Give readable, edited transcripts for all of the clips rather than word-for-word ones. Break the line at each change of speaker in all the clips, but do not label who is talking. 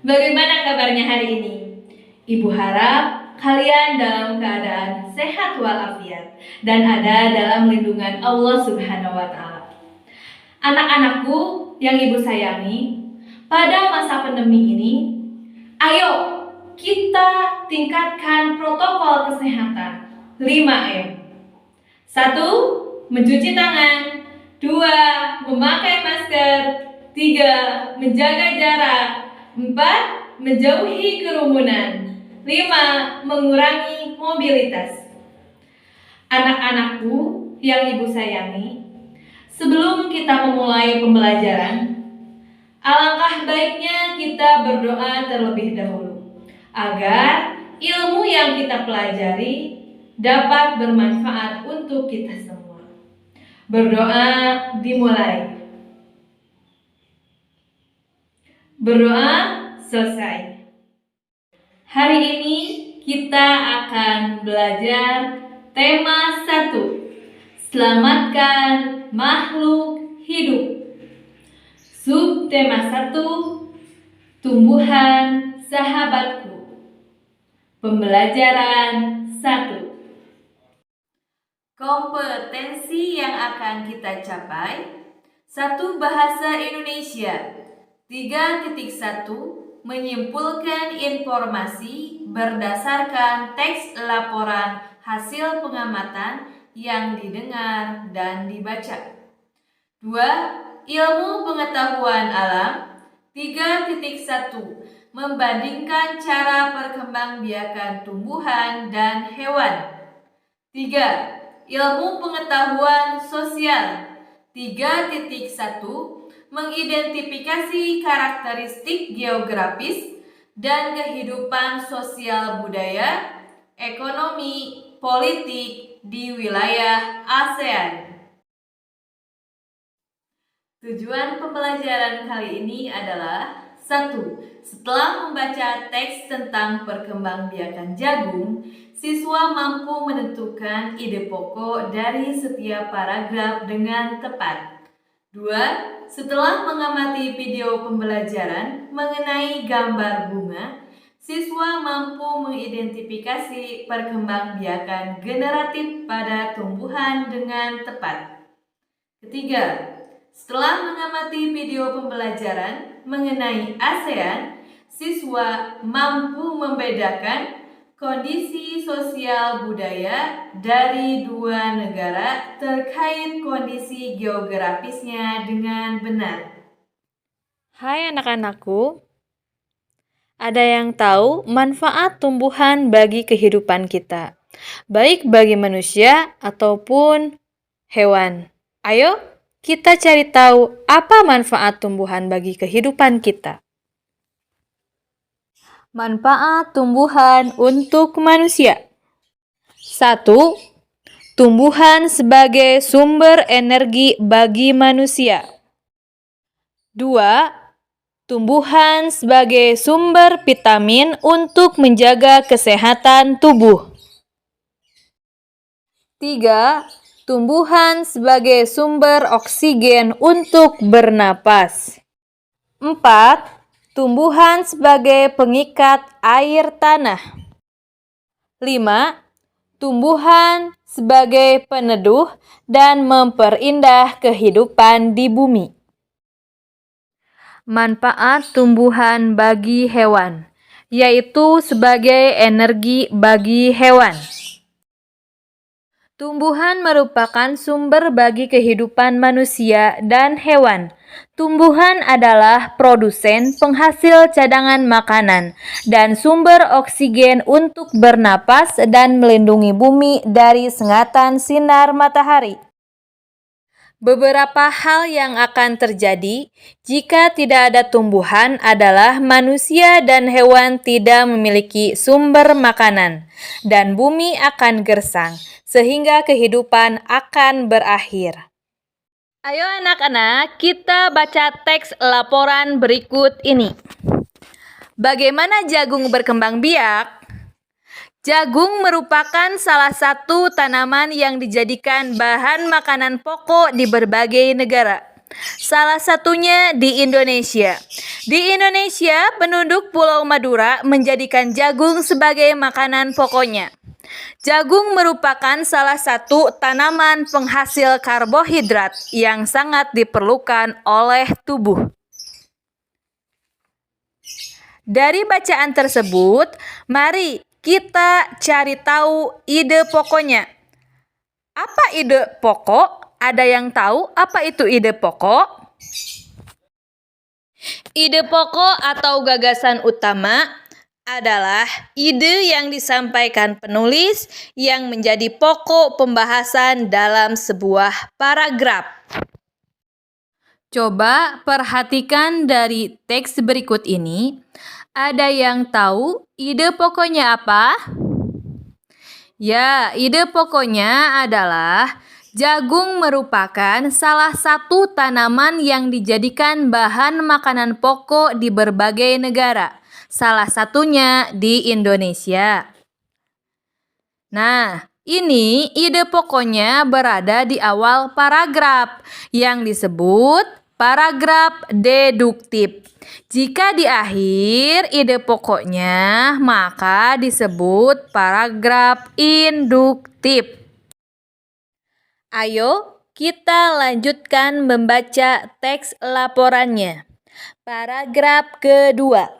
Bagaimana kabarnya hari ini? Ibu harap kalian dalam keadaan sehat walafiat dan ada dalam lindungan Allah Subhanahu wa Ta'ala. Anak-anakku yang ibu sayangi, pada masa pandemi ini, ayo kita tingkatkan protokol kesehatan 5M. 1. Mencuci tangan. 2. Memakai masker. 3. Menjaga jarak. 4. Menjauhi kerumunan. 5. Mengurangi mobilitas. Anak-anakku yang ibu sayangi, sebelum kita memulai pembelajaran, alangkah baiknya kita berdoa terlebih dahulu agar ilmu yang kita pelajari dapat bermanfaat untuk kita semua. Berdoa dimulai. Berdoa selesai. Hari ini kita akan belajar tema 1. Selamatkan makhluk hidup. Subtema 1. Tumbuhan sahabatku. Pembelajaran 1. Kompetensi yang akan kita capai. 1. Bahasa Indonesia. 3.1. Menyimpulkan informasi berdasarkan teks laporan hasil pengamatan yang didengar dan dibaca. 2. Ilmu pengetahuan alam. 3.1. Membandingkan cara perkembangbiakan tumbuhan dan hewan. 3. Ilmu pengetahuan sosial. 3.1. Mengidentifikasi karakteristik geografis dan kehidupan sosial budaya, ekonomi, politik di wilayah ASEAN. Tujuan pembelajaran kali ini adalah 1. Setelah membaca teks tentang perkembangbiakan jagung, siswa mampu menentukan ide pokok dari setiap paragraf dengan tepat. 2. Setelah mengamati video pembelajaran mengenai gambar bunga, siswa mampu mengidentifikasi perkembangbiakan generatif pada tumbuhan dengan tepat. 3. Setelah mengamati video pembelajaran mengenai ASEAN, siswa mampu membedakan kondisi sosial budaya dari dua negara terkait kondisi geografisnya dengan benar.
Hai anak-anakku, ada yang tahu manfaat tumbuhan bagi kehidupan kita, baik bagi manusia ataupun hewan. Ayo kita cari tahu apa manfaat tumbuhan bagi kehidupan kita. Manfaat tumbuhan untuk manusia. 1. Tumbuhan sebagai sumber energi bagi manusia. 2. Tumbuhan sebagai sumber vitamin untuk menjaga kesehatan tubuh. 3. Tumbuhan sebagai sumber oksigen untuk bernapas. 4. Tumbuhan sebagai pengikat air tanah. 5. Tumbuhan sebagai peneduh dan memperindah kehidupan di bumi. Manfaat tumbuhan bagi hewan, yaitu sebagai energi bagi hewan. Tumbuhan merupakan sumber bagi kehidupan manusia dan hewan. Tumbuhan adalah produsen penghasil cadangan makanan dan sumber oksigen untuk bernapas dan melindungi bumi dari sengatan sinar matahari. Beberapa hal yang akan terjadi jika tidak ada tumbuhan adalah manusia dan hewan tidak memiliki sumber makanan, dan bumi akan gersang, sehingga kehidupan akan berakhir. Ayo anak-anak, kita baca teks laporan berikut ini. Bagaimana jagung berkembang biak? Jagung merupakan salah satu tanaman yang dijadikan bahan makanan pokok di berbagai negara. Salah satunya di Indonesia. Di Indonesia, penduduk Pulau Madura menjadikan jagung sebagai makanan pokoknya. Jagung merupakan salah satu tanaman penghasil karbohidrat yang sangat diperlukan oleh tubuh. Dari bacaan tersebut, mari kita cari tahu ide pokoknya. Apa ide pokok? Ada yang tahu apa itu ide pokok? Ide pokok atau gagasan utama adalah ide yang disampaikan penulis yang menjadi pokok pembahasan dalam sebuah paragraf. Coba perhatikan dari teks berikut ini. Ada yang tahu ide pokoknya apa? Ya, ide pokoknya adalah jagung merupakan salah satu tanaman yang dijadikan bahan makanan pokok di berbagai negara, salah satunya di Indonesia. Nah, ini ide pokoknya berada di awal paragraf yang disebut paragraf deduktif. Jika di akhir ide pokoknya, maka disebut paragraf induktif. Ayo kita lanjutkan membaca teks laporannya. Paragraf kedua.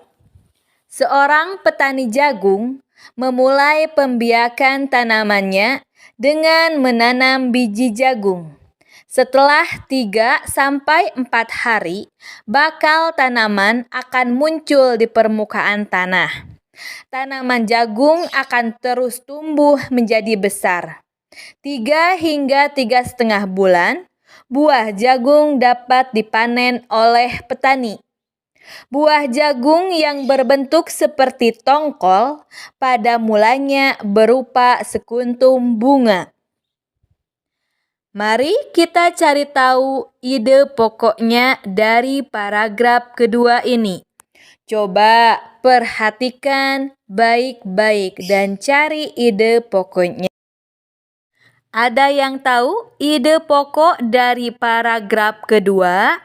Seorang petani jagung memulai pembiakan tanamannya dengan menanam biji jagung. Setelah 3-4 hari, bakal tanaman akan muncul di permukaan tanah. Tanaman jagung akan terus tumbuh menjadi besar. 3 hingga 3,5 bulan, buah jagung dapat dipanen oleh petani. Buah jagung yang berbentuk seperti tongkol pada mulanya berupa sekuntum bunga. Mari kita cari tahu ide pokoknya dari paragraf kedua ini. Coba perhatikan baik-baik dan cari ide pokoknya. Ada yang tahu ide pokok dari paragraf kedua?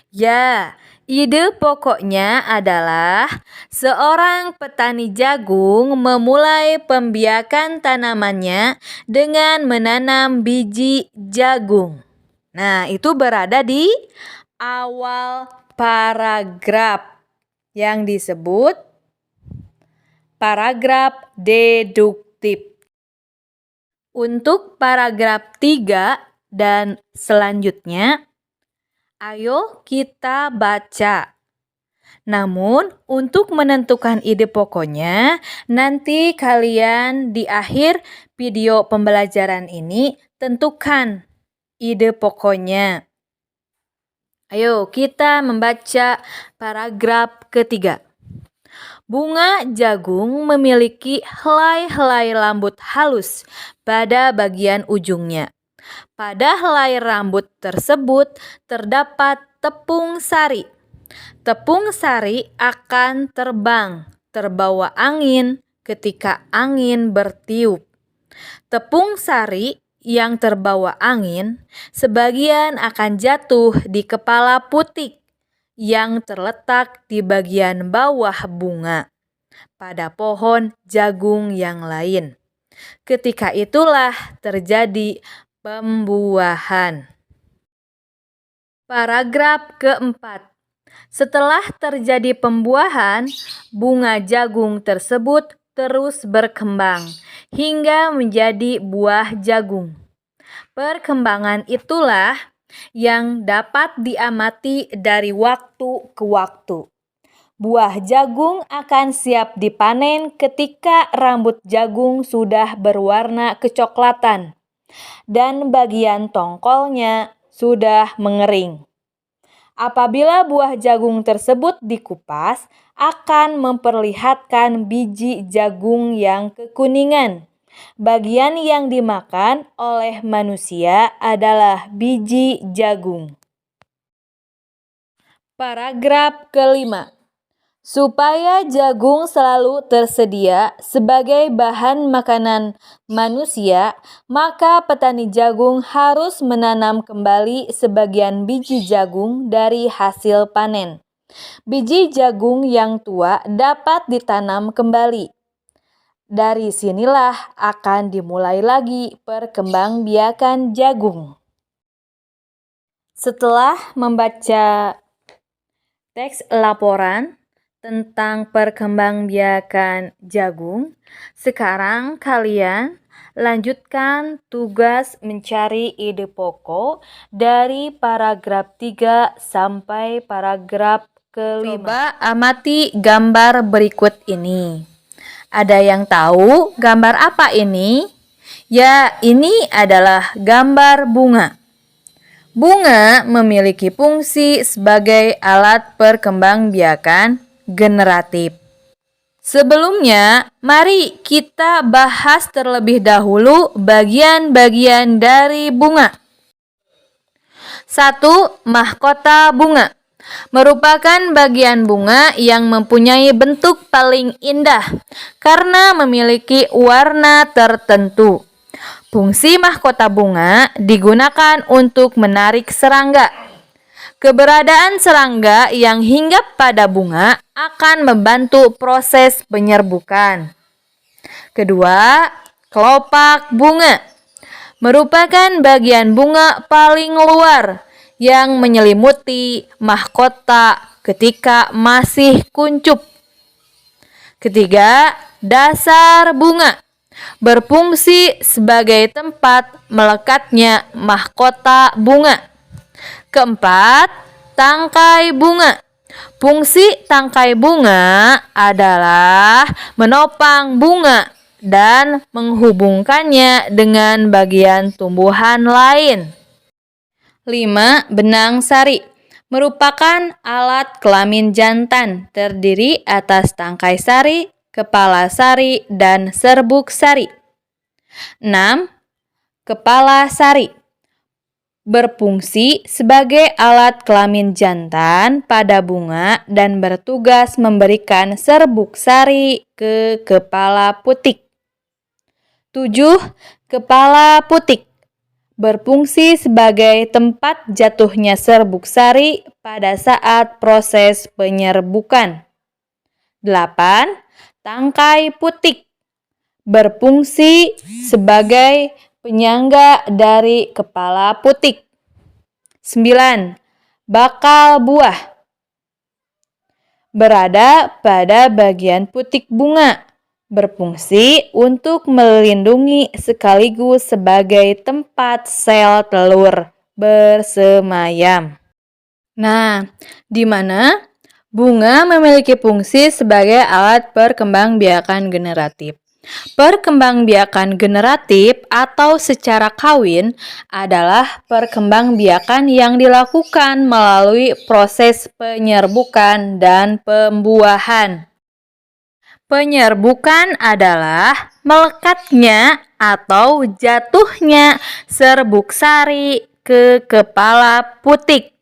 Ya, ide pokoknya adalah seorang petani jagung memulai pembiakan tanamannya dengan menanam biji jagung. Nah, itu berada di awal paragraf yang disebut paragraf deduktif. Untuk paragraf 3 dan selanjutnya, ayo kita baca. Namun, untuk menentukan ide pokoknya, nanti kalian di akhir video pembelajaran ini tentukan ide pokoknya. Ayo kita membaca paragraf ketiga. Bunga jagung memiliki helai-helai rambut halus pada bagian ujungnya. Pada helai rambut tersebut terdapat tepung sari. Tepung sari akan terbang, terbawa angin ketika angin bertiup. Tepung sari yang terbawa angin sebagian akan jatuh di kepala putik yang terletak di bagian bawah bunga pada pohon jagung yang lain. Ketika itulah terjadi pembuahan. Paragraf keempat. Setelah terjadi pembuahan, bunga jagung tersebut terus berkembang hingga menjadi buah jagung. Perkembangan itulah yang dapat diamati dari waktu ke waktu. Buah jagung akan siap dipanen ketika rambut jagung sudah berwarna kecoklatan dan bagian tongkolnya sudah mengering. Apabila buah jagung tersebut dikupas, akan memperlihatkan biji jagung yang kekuningan. Bagian yang dimakan oleh manusia adalah biji jagung. Paragraf kelima. Supaya jagung selalu tersedia sebagai bahan makanan manusia, maka petani jagung harus menanam kembali sebagian biji jagung dari hasil panen. Biji jagung yang tua dapat ditanam kembali. Dari sinilah akan dimulai lagi perkembangbiakan jagung. Setelah membaca teks laporan tentang perkembangbiakan jagung, sekarang kalian lanjutkan tugas mencari ide pokok dari paragraf 3 sampai paragraf kelima. Coba amati gambar berikut ini. Ada yang tahu gambar apa ini? Ya, ini adalah gambar bunga. Bunga memiliki fungsi sebagai alat perkembangbiakan generatif. Sebelumnya, mari kita bahas terlebih dahulu bagian-bagian dari bunga. 1. Mahkota bunga merupakan bagian bunga yang mempunyai bentuk paling indah karena memiliki warna tertentu. Fungsi mahkota bunga digunakan untuk menarik serangga. Keberadaan serangga yang hinggap pada bunga akan membantu proses penyerbukan. Kedua, kelopak bunga merupakan bagian bunga paling luar yang menyelimuti mahkota ketika masih kuncup. Ketiga, dasar bunga berfungsi sebagai tempat melekatnya mahkota bunga. Keempat, tangkai bunga. Fungsi tangkai bunga adalah menopang bunga dan menghubungkannya dengan bagian tumbuhan lain. 5. Benang sari merupakan alat kelamin jantan terdiri atas tangkai sari, kepala sari, dan serbuk sari. 6. Kepala sari berfungsi sebagai alat kelamin jantan pada bunga dan bertugas memberikan serbuk sari ke kepala putik. 7. Kepala putik berfungsi sebagai tempat jatuhnya serbuk sari pada saat proses penyerbukan. 8. Tangkai putik berfungsi sebagai penyangga dari kepala putik. 9. Bakal buah berada pada bagian putik bunga, berfungsi untuk melindungi sekaligus sebagai tempat sel telur bersemayam. Nah, di mana bunga memiliki fungsi sebagai alat perkembangbiakan generatif. Perkembangbiakan generatif atau secara kawin adalah perkembangbiakan yang dilakukan melalui proses penyerbukan dan pembuahan. Penyerbukan adalah melekatnya atau jatuhnya serbuk sari ke kepala putik.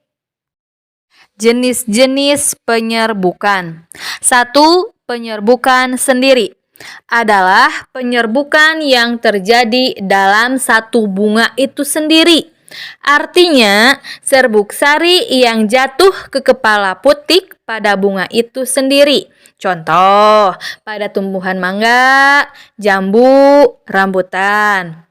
Jenis-jenis penyerbukan. 1. Penyerbukan sendiri adalah penyerbukan yang terjadi dalam satu bunga itu sendiri. Artinya, serbuk sari yang jatuh ke kepala putik pada bunga itu sendiri. Contoh, pada tumbuhan mangga, jambu, rambutan.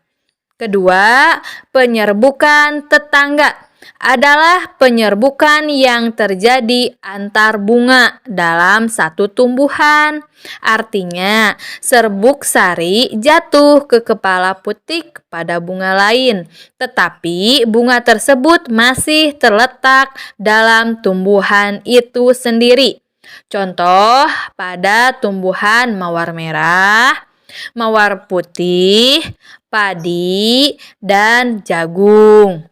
Kedua, penyerbukan tetangga adalah penyerbukan yang terjadi antar bunga dalam satu tumbuhan. Artinya, serbuk sari jatuh ke kepala putik pada bunga lain, tetapi bunga tersebut masih terletak dalam tumbuhan itu sendiri. Contoh, pada tumbuhan mawar merah, mawar putih, padi, dan jagung.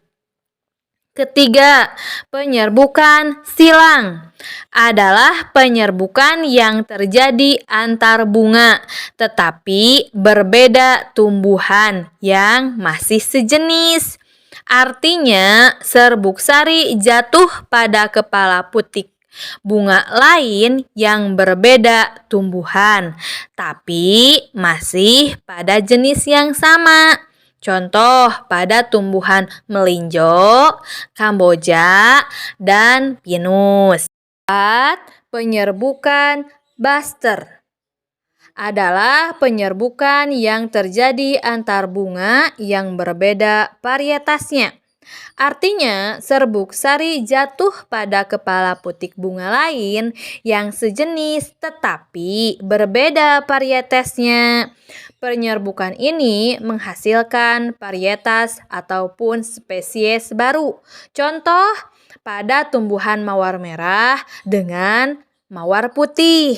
Ketiga, penyerbukan silang adalah penyerbukan yang terjadi antar bunga, tetapi berbeda tumbuhan yang masih sejenis. Artinya, serbuk sari jatuh pada kepala putik bunga lain yang berbeda tumbuhan, tapi masih pada jenis yang sama. Contoh pada tumbuhan melinjo, kamboja, dan pinus. 4. Penyerbukan buster adalah penyerbukan yang terjadi antar bunga yang berbeda varietasnya. Artinya, serbuk sari jatuh pada kepala putik bunga lain yang sejenis tetapi berbeda varietasnya. Penyerbukan ini menghasilkan varietas ataupun spesies baru. Contoh, pada tumbuhan mawar merah dengan mawar putih,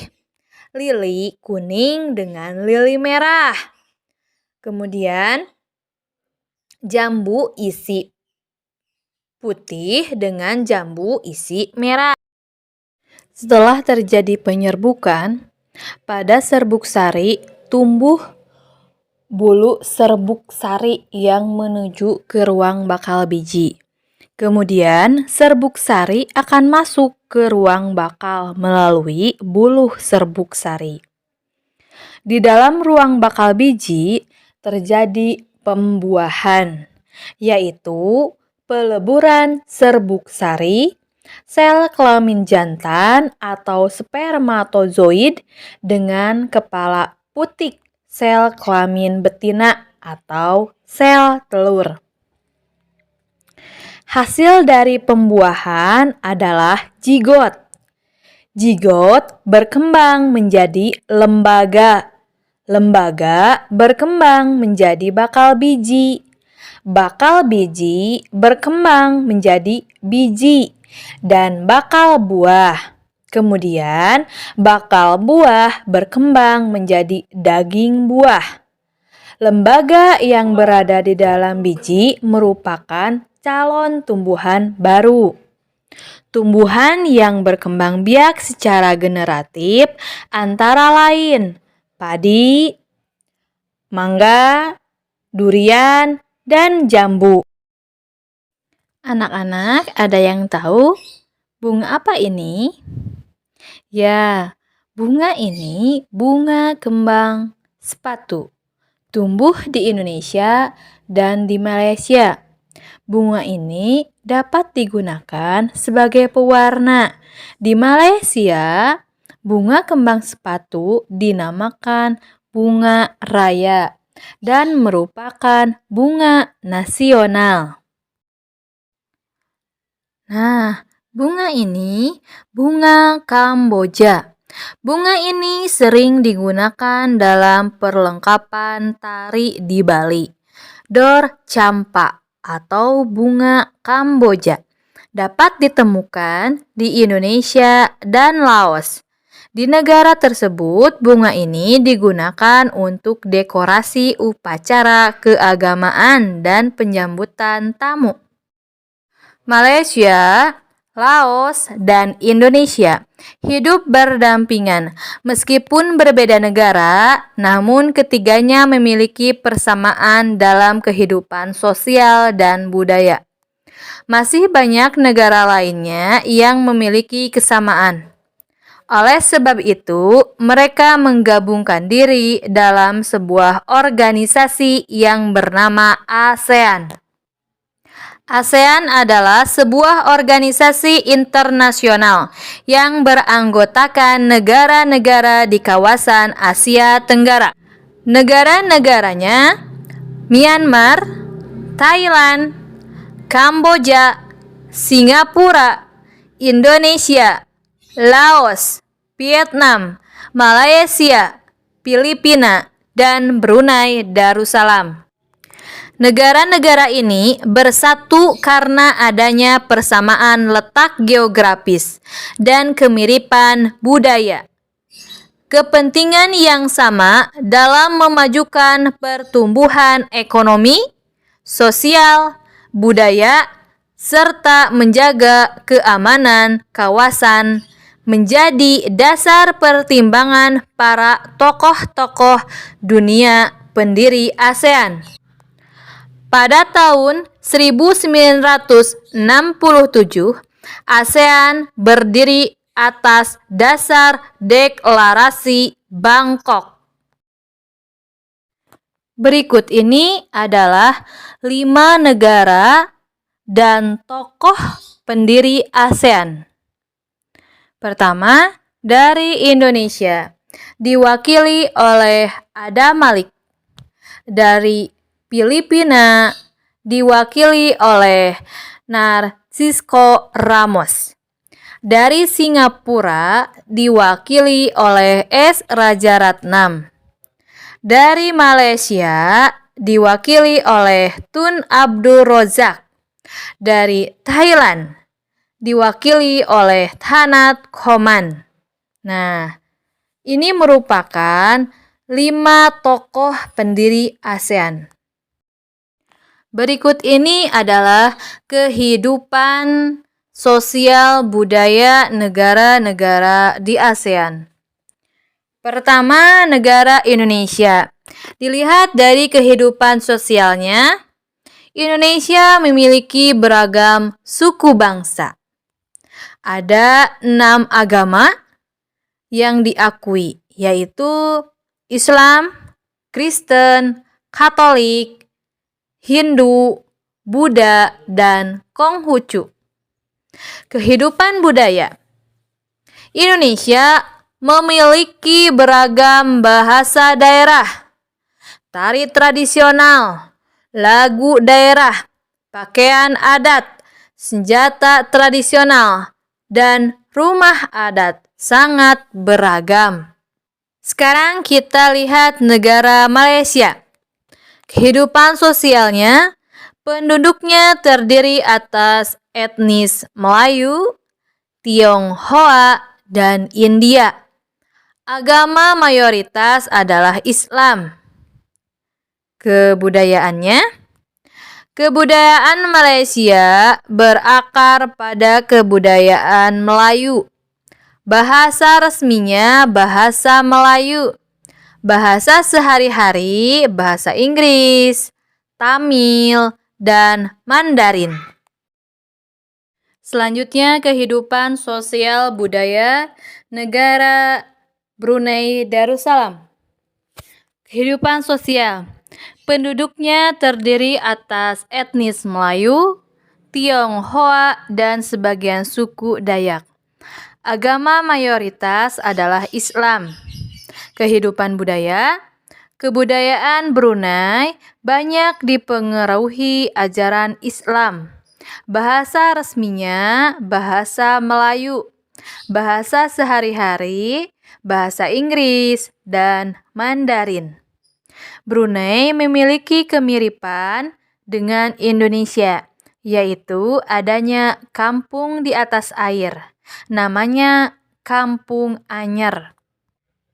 lili kuning dengan lili merah. Kemudian, jambu isi putih dengan jambu isi merah. Setelah terjadi penyerbukan, pada serbuk sari tumbuh bulu serbuk sari yang menuju ke ruang bakal biji. Kemudian, serbuk sari akan masuk ke ruang bakal melalui buluh serbuk sari. Di dalam ruang bakal biji terjadi pembuahan, yaitu peleburan serbuk sari, sel kelamin jantan atau spermatozoid dengan kepala putik sel kelamin betina atau sel telur. Hasil dari pembuahan adalah zigot. Zigot berkembang menjadi lembaga. Lembaga berkembang menjadi bakal biji. Bakal biji berkembang menjadi biji dan bakal buah. Kemudian, bakal buah berkembang menjadi daging buah. Lembaga yang berada di dalam biji merupakan calon tumbuhan baru. Tumbuhan yang berkembang biak secara generatif antara lain padi, mangga, durian, dan jambu. Anak-anak, ada yang tahu bunga apa ini? Ya, bunga ini bunga kembang sepatu. Tumbuh di Indonesia dan di Malaysia. Bunga ini dapat digunakan sebagai pewarna. Di Malaysia, bunga kembang sepatu dinamakan bunga raya dan merupakan bunga nasional. Nah, bunga ini bunga Kamboja. Bunga ini sering digunakan dalam perlengkapan tari di Bali. Dor campa atau bunga Kamboja dapat ditemukan di Indonesia dan Laos. Di negara tersebut, bunga ini digunakan untuk dekorasi upacara keagamaan dan penyambutan tamu. Malaysia, Laos, dan Indonesia hidup berdampingan. Meskipun berbeda negara, namun ketiganya memiliki persamaan dalam kehidupan sosial dan budaya. Masih banyak negara lainnya yang memiliki kesamaan. Oleh sebab itu, mereka menggabungkan diri dalam sebuah organisasi yang bernama ASEAN. ASEAN adalah sebuah organisasi internasional yang beranggotakan negara-negara di kawasan Asia Tenggara. Negara-negaranya Myanmar, Thailand, Kamboja, Singapura, Indonesia, Laos, Vietnam, Malaysia, Filipina, dan Brunei Darussalam. Negara-negara ini bersatu karena adanya persamaan letak geografis dan kemiripan budaya. Kepentingan yang sama dalam memajukan pertumbuhan ekonomi, sosial, budaya, serta menjaga keamanan kawasan menjadi dasar pertimbangan para tokoh-tokoh dunia pendiri ASEAN. Pada tahun 1967, ASEAN berdiri atas dasar Deklarasi Bangkok. Berikut ini adalah 5 negara dan tokoh pendiri ASEAN. Pertama, dari Indonesia, diwakili oleh Adam Malik. Dari Filipina, diwakili oleh Narcisco Ramos. Dari Singapura, diwakili oleh S. Rajaratnam. Dari Malaysia, diwakili oleh Tun Abdul Razak. Dari Thailand, diwakili oleh Thanat Khoman. Nah, ini merupakan 5 tokoh pendiri ASEAN. Berikut ini adalah kehidupan sosial budaya negara-negara di ASEAN. Pertama, negara Indonesia. Dilihat dari kehidupan sosialnya, Indonesia memiliki beragam suku bangsa. Ada 6 agama yang diakui, yaitu Islam, Kristen, Katolik, Hindu, Buddha, dan Konghucu. Kehidupan budaya. Indonesia memiliki beragam bahasa daerah, tari tradisional, lagu daerah, pakaian adat, senjata tradisional, dan rumah adat sangat beragam. Sekarang kita lihat negara Malaysia. Kehidupan sosialnya, penduduknya terdiri atas etnis Melayu, Tionghoa, dan India. Agama mayoritas adalah Islam. Kebudayaan Malaysia berakar pada kebudayaan Melayu. Bahasa resminya bahasa Melayu. Bahasa sehari-hari bahasa Inggris, Tamil, dan Mandarin. Selanjutnya, kehidupan sosial budaya negara Brunei Darussalam. Kehidupan sosial. Penduduknya terdiri atas etnis Melayu, Tionghoa, dan sebagian suku Dayak. Agama mayoritas adalah Islam. Kehidupan budaya. Kebudayaan Brunei banyak dipengaruhi ajaran Islam. Bahasa resminya bahasa Melayu. Bahasa sehari-hari bahasa Inggris dan Mandarin. Brunei memiliki kemiripan dengan Indonesia, yaitu adanya kampung di atas air. Namanya Kampung Anyar.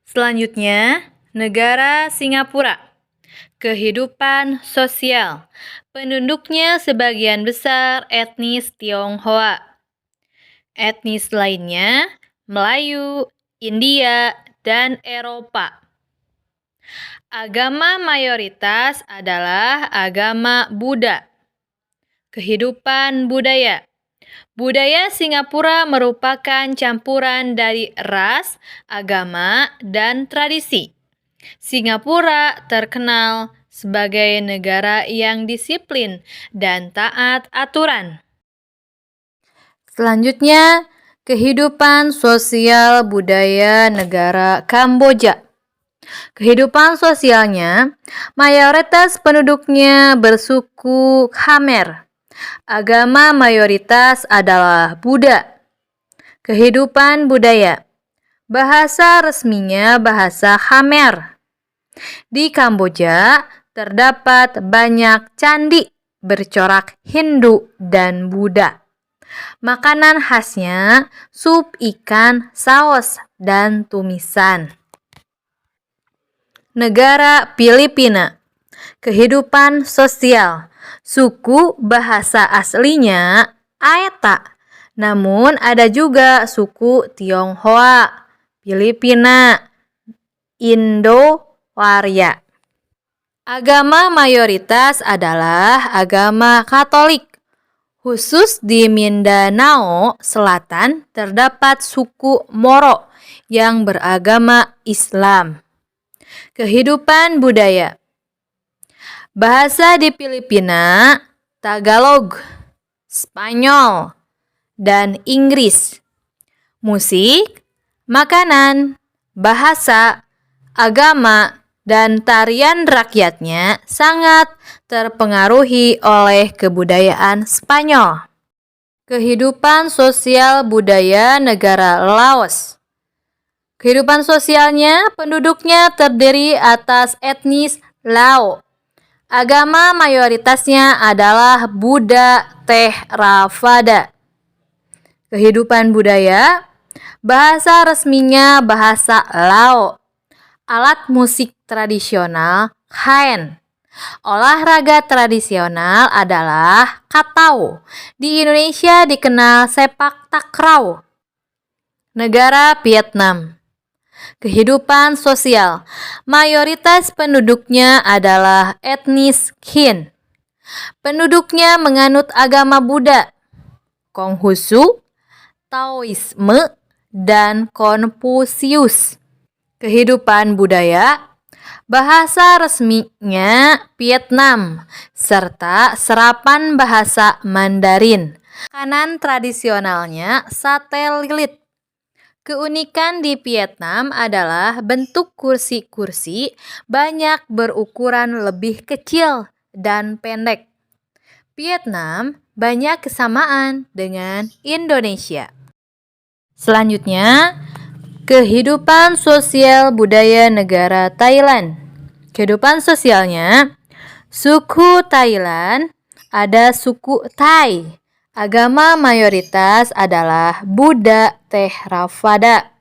Selanjutnya, negara Singapura. Kehidupan sosial. Penduduknya sebagian besar etnis Tionghoa. Etnis lainnya Melayu, India, dan Eropa. Agama mayoritas adalah agama Buddha. Kehidupan budaya. Budaya Singapura merupakan campuran dari ras, agama, dan tradisi. Singapura terkenal sebagai negara yang disiplin dan taat aturan. Selanjutnya, kehidupan sosial budaya negara Kamboja. Kehidupan sosialnya, mayoritas penduduknya bersuku Khmer. Agama mayoritas adalah Buddha. Kehidupan budaya. Bahasa resminya bahasa Khmer. Di Kamboja terdapat banyak candi bercorak Hindu dan Buddha. Makanan khasnya sup ikan, saus, dan tumisan. Negara Filipina. Kehidupan sosial. Suku bahasa aslinya Aeta. Namun ada juga suku Tionghoa, Filipina, Indo-Waria. Agama mayoritas adalah agama Katolik. Khusus di Mindanao Selatan terdapat suku Moro yang beragama Islam. Kehidupan budaya. Bahasa di Filipina, Tagalog, Spanyol, dan Inggris. Musik, makanan, bahasa, agama, dan tarian rakyatnya sangat terpengaruhi oleh kebudayaan Spanyol. Kehidupan sosial budaya negara Laos. Kehidupan sosialnya, penduduknya terdiri atas etnis Lao. Agama mayoritasnya adalah Buddha Theravada. Kehidupan budaya, bahasa resminya bahasa Lao. Alat musik tradisional khaen. Olahraga tradisional adalah katau. Di Indonesia dikenal sepak takraw. Negara Vietnam. Kehidupan sosial, mayoritas penduduknya adalah etnis Kinh. Penduduknya menganut agama Buddha, Konghucu, Taoisme, dan Konfusius. Kehidupan budaya, bahasa resminya Vietnam, serta serapan bahasa Mandarin. Makanan tradisionalnya sate lilit. Keunikan di Vietnam adalah bentuk kursi-kursi banyak berukuran lebih kecil dan pendek. Vietnam banyak kesamaan dengan Indonesia. Selanjutnya, kehidupan sosial budaya negara Thailand. Kehidupan sosialnya, suku Thailand ada suku Thai. Agama mayoritas adalah Buddha Theravada.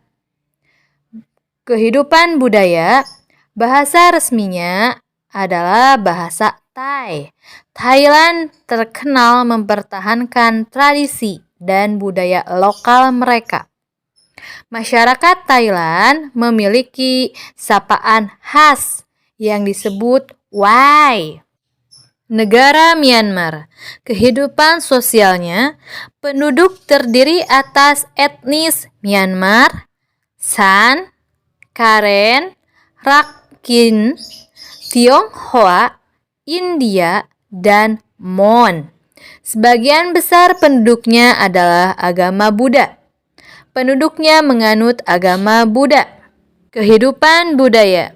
Kehidupan budaya, bahasa resminya adalah bahasa Thai. Thailand terkenal mempertahankan tradisi dan budaya lokal mereka. Masyarakat Thailand memiliki sapaan khas yang disebut Wai. Negara Myanmar. Kehidupan sosialnya, penduduk terdiri atas etnis Myanmar, San, Karen, Rakhine, Tionghoa, India, dan Mon. Sebagian besar penduduknya adalah agama Buddha. Penduduknya menganut agama Buddha. Kehidupan budaya.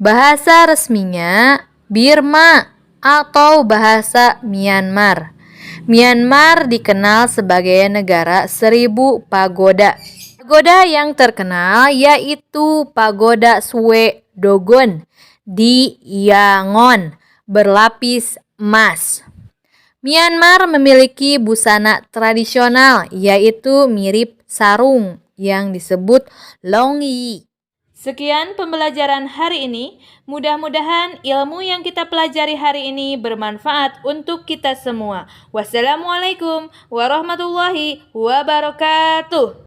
Bahasa resminya Birma atau bahasa Myanmar. Myanmar dikenal sebagai negara 1000 pagoda. Pagoda yang terkenal yaitu Pagoda Sue Dogon di Yangon berlapis emas. Myanmar memiliki busana tradisional yaitu mirip sarung yang disebut longyi. Sekian pembelajaran hari ini. Mudah-mudahan ilmu yang kita pelajari hari ini bermanfaat untuk kita semua. Wassalamualaikum warahmatullahi wabarakatuh.